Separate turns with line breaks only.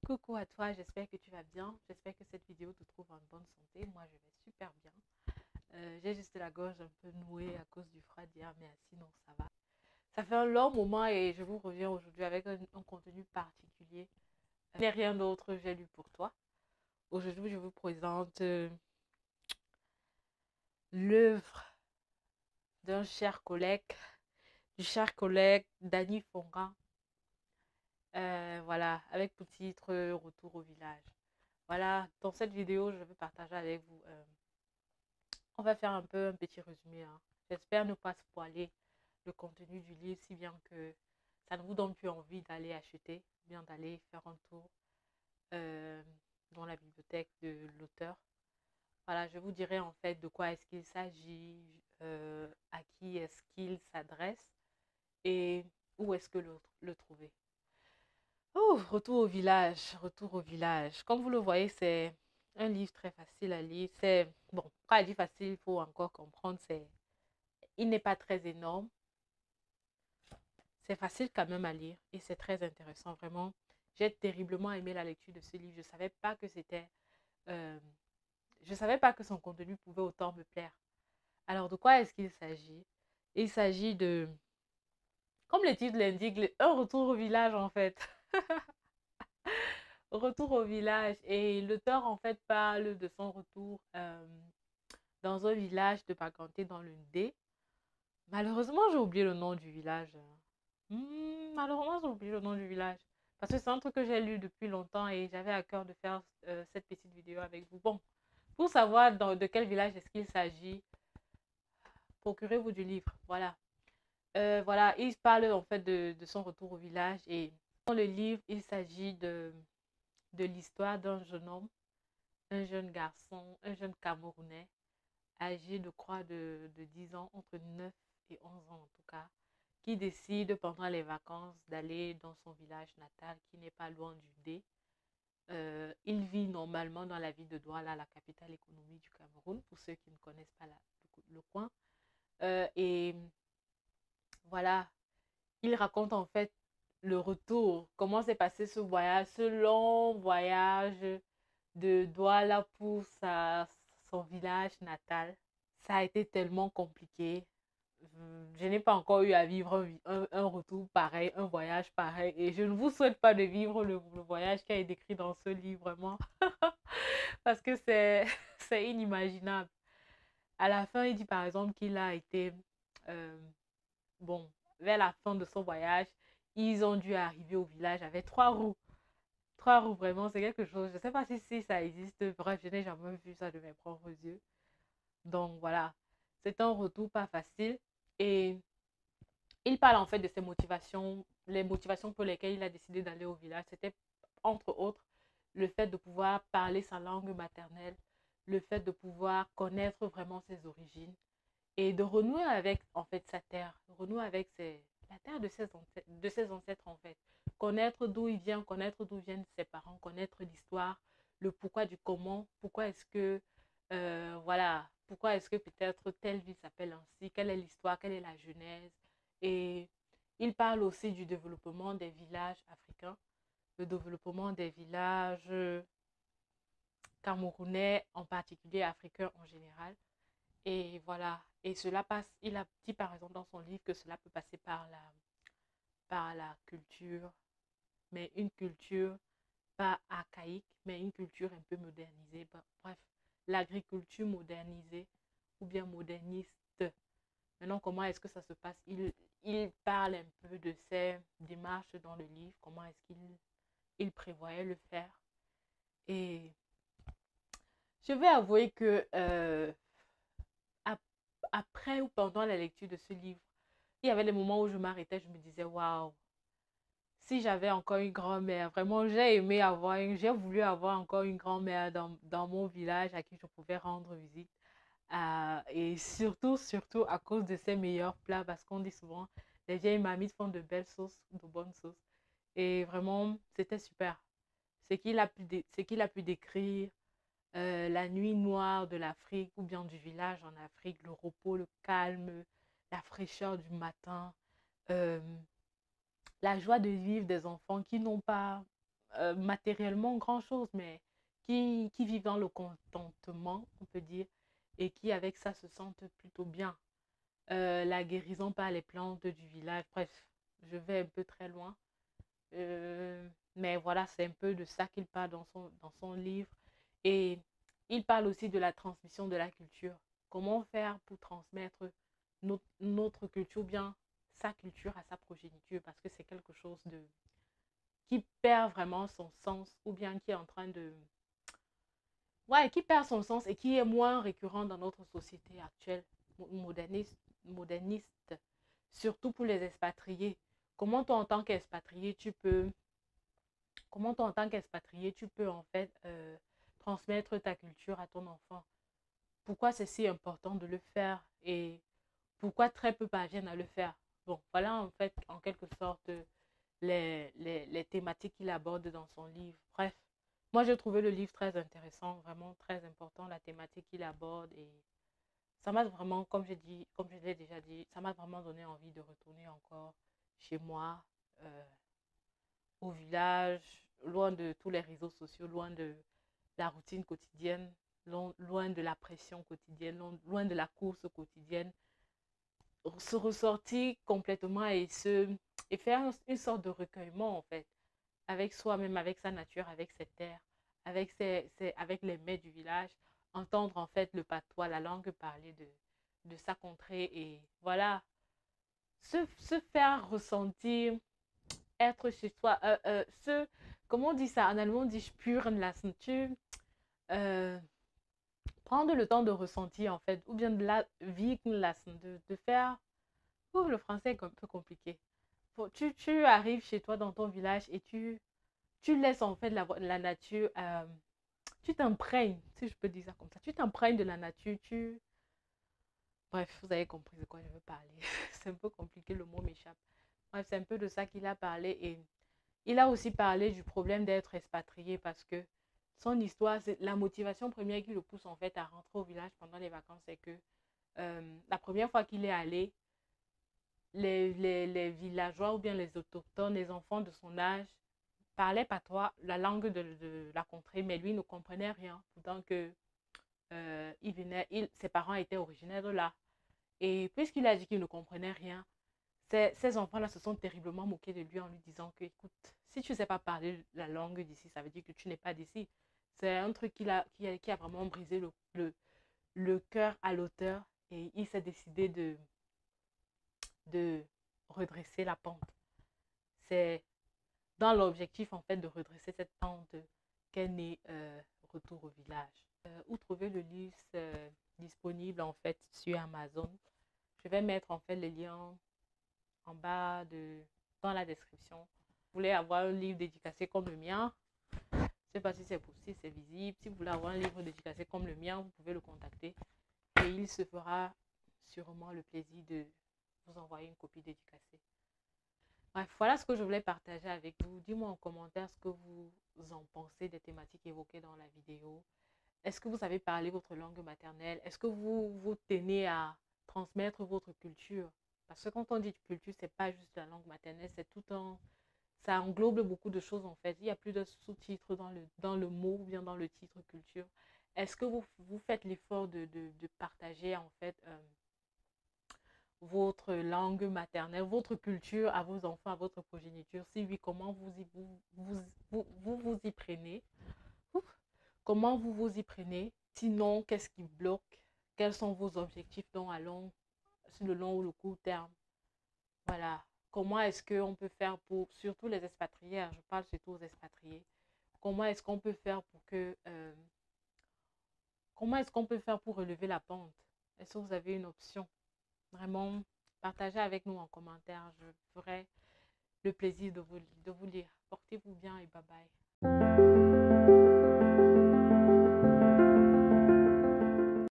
Coucou à toi, j'espère que tu vas bien. J'espère que cette vidéo te trouve en bonne santé. Moi, je vais super bien. J'ai juste la gorge un peu nouée à cause du froid d'hier, mais sinon, ça va. Ça fait un long moment et je vous reviens aujourd'hui avec un contenu particulier. Ce n'est rien d'autre, j'ai lu pour toi. Aujourd'hui, je vous présente l'œuvre d'un cher collègue, du cher collègue Dany Fongan. Voilà, avec pour titre Retour au village. Voilà, dans cette vidéo, je vais partager avec vous. On va faire un peu un petit résumé, hein. J'espère ne pas spoiler le contenu du livre, si bien que ça ne vous donne plus envie d'aller acheter, bien d'aller faire un tour euh, dans la bibliothèque de l'auteur. Voilà, je vous dirai en fait de quoi est-ce qu'il s'agit, à qui est-ce qu'il s'adresse et où est-ce que le trouver. Oh, retour au village, retour au village. Comme vous le voyez, c'est un livre très facile à lire. C'est, bon, quand il dit facile, il faut encore comprendre, il n'est pas très énorme. C'est facile quand même à lire et c'est très intéressant, vraiment. J'ai terriblement aimé la lecture de ce livre. Euh, je savais pas que son contenu pouvait autant me plaire. Alors, de quoi est-ce qu'il s'agit? Il s'agit de, comme le titre l'indique, un retour au village en fait. Retour au village. Et l'auteur en fait parle de son retour dans un village de Paganté dans le D. Malheureusement, j'ai oublié le nom du village. Malheureusement, j'ai oublié le nom du village. Parce que c'est un truc que j'ai lu depuis longtemps et j'avais à cœur de faire cette petite vidéo avec vous. Bon, pour savoir de quel village est-ce qu'il s'agit, procurez-vous du livre. Voilà. Voilà, il parle en fait de son retour au village et dans le livre, il s'agit de l'histoire d'un jeune homme, un jeune garçon, un jeune Camerounais, âgé de croix de 10 ans, entre 9 et 11 ans en tout cas, qui décide pendant les vacances d'aller dans son village natal qui n'est pas loin du D. Il vit normalement dans la ville de Douala, la capitale économique du Cameroun, pour ceux qui ne connaissent pas le coin. Et voilà, il raconte en fait le retour, comment s'est passé ce voyage, ce long voyage de Douala pour son village natal. Ça a été tellement compliqué. Je n'ai pas encore eu à vivre un retour pareil, un voyage pareil. Et je ne vous souhaite pas de vivre le voyage qui est décrit dans ce livre, vraiment. Parce que c'est inimaginable. À la fin, il dit par exemple qu'il a été, euh, bon, vers la fin de son voyage, ils ont dû arriver au village avec 3 roues. 3 roues, vraiment, c'est quelque chose. Je ne sais pas si ça existe. Bref, je n'ai jamais vu ça de mes propres yeux. Donc voilà, c'est un retour pas facile. Et il parle en fait de ses motivations, les motivations pour lesquelles il a décidé d'aller au village. C'était entre autres le fait de pouvoir parler sa langue maternelle, le fait de pouvoir connaître vraiment ses origines et de renouer avec en fait sa terre, renouer avec la terre de ses ancêtres en fait. Connaître d'où il vient, connaître d'où viennent ses parents, connaître l'histoire, le pourquoi du comment, pourquoi est-ce que voilà, pourquoi est-ce que peut-être telle ville s'appelle ainsi, quelle est l'histoire, quelle est la genèse. Et il parle aussi du développement des villages africains, le développement des villages camerounais, en particulier africains en général. Et voilà, et cela passe, il a dit par exemple dans son livre que cela peut passer par la culture, mais une culture pas archaïque, mais une culture un peu modernisée. Bref, l'agriculture modernisée ou bien moderniste. Maintenant, comment est-ce que ça se passe? Il parle un peu de ses démarches dans le livre, comment est-ce qu'il prévoyait le faire. Et je vais avouer que après ou pendant la lecture de ce livre, il y avait des moments où je m'arrêtais, je me disais, waouh, si j'avais encore une grand-mère, vraiment, j'ai voulu avoir encore une grand-mère dans mon village à qui je pouvais rendre visite. Et surtout à cause de ses meilleurs plats, parce qu'on dit souvent, les vieilles mamies font de belles sauces, de bonnes sauces. Et vraiment, c'était super. Ce qu'il a pu décrire, la nuit noire de l'Afrique ou bien du village en Afrique, le repos, le calme, la fraîcheur du matin, euh, la joie de vivre des enfants qui n'ont pas matériellement grand-chose, mais qui vivent dans le contentement, on peut dire, et qui avec ça se sentent plutôt bien. La guérison par les plantes du village, bref, je vais un peu très loin. Mais voilà, c'est un peu de ça qu'il parle dans son livre. Et il parle aussi de la transmission de la culture. Comment faire pour transmettre notre culture, ou bien sa culture à sa progéniture, parce que c'est quelque chose de qui perd vraiment son sens, ou bien qui est en train de... Ouais, qui perd son sens et qui est moins récurrent dans notre société actuelle, moderniste, surtout pour les expatriés. Comment toi, en tant qu'expatrié, tu peux en fait transmettre ta culture à ton enfant? Pourquoi c'est si important de le faire et pourquoi très peu parviennent à le faire? Bon, voilà en fait, en quelque sorte, les thématiques qu'il aborde dans son livre. Bref, moi j'ai trouvé le livre très intéressant, vraiment très important, la thématique qu'il aborde et ça m'a vraiment, comme je l'ai déjà dit, ça m'a vraiment donné envie de retourner encore chez moi, euh, au village, loin de tous les réseaux sociaux, loin de la routine quotidienne, loin de la pression quotidienne, loin de la course quotidienne, se ressortir complètement et faire une sorte de recueillement en fait, avec soi-même, avec sa nature, avec ses terres, avec les mets du village, entendre en fait le patois, la langue parlée de sa contrée et voilà, se faire ressentir, être chez soi, comment on dit ça en allemand, on dit spüren lassen, euh, prendre le temps de ressentir en fait, ou bien de la wirken lassen, de faire, le français est un peu compliqué. Tu arrives chez toi dans ton village et tu laisses en fait la nature, tu t'imprègnes, si je peux dire ça comme ça, tu t'imprègnes de la nature, bref, vous avez compris de quoi je veux parler. C'est un peu compliqué, le mot m'échappe. Bref, c'est un peu de ça qu'il a parlé et il a aussi parlé du problème d'être expatrié parce que son histoire, c'est la motivation première qui le pousse en fait à rentrer au village pendant les vacances, c'est que la première fois qu'il est allé, les villageois ou bien les autochtones, les enfants de son âge, parlaient patois, la langue de la contrée, mais lui ne comprenait rien, pourtant que ses parents étaient originaires de là. Et puisqu'il a dit qu'il ne comprenait rien, ces enfants-là se sont terriblement moqués de lui en lui disant que, écoute, si tu ne sais pas parler la langue d'ici, ça veut dire que tu n'es pas d'ici. C'est un truc qui a vraiment brisé le cœur à l'auteur et il s'est décidé de redresser la pente. C'est dans l'objectif en fait de redresser cette pente qu'est né Retour au village. Où trouver le livre disponible en fait sur Amazon. Je vais mettre en fait les liens en bas dans la description. Vous voulez avoir un livre dédicacé comme le mien, je ne sais pas si c'est possible, c'est visible. Si vous voulez avoir un livre dédicacé comme le mien, vous pouvez le contacter et il se fera sûrement le plaisir de vous envoyer une copie dédicacée. Bref, voilà ce que je voulais partager avec vous. Dis-moi en commentaire ce que vous en pensez des thématiques évoquées dans la vidéo. Est-ce que vous savez parler votre langue maternelle? Est-ce que vous tenez à transmettre votre culture? Parce que quand on dit culture, c'est pas juste la langue maternelle, c'est tout un... Ça englobe beaucoup de choses en fait. Il y a plus de sous-titres dans le mot ou bien dans le titre culture. Est-ce que vous faites l'effort de partager en fait votre langue maternelle, votre culture à vos enfants, à votre progéniture? Si oui, comment vous y prenez? Ouf. Comment vous y prenez? Sinon, qu'est-ce qui bloque? Quels sont vos objectifs sur le long ou le court terme? Voilà. Comment est-ce qu'on peut faire pour, surtout les expatriés, hein, je parle surtout aux expatriés, comment est-ce qu'on peut faire comment est-ce qu'on peut faire pour relever la pente? Est-ce que vous avez une option? Vraiment, partagez avec nous en commentaire. Je ferai le plaisir de vous lire. Portez-vous bien et bye bye.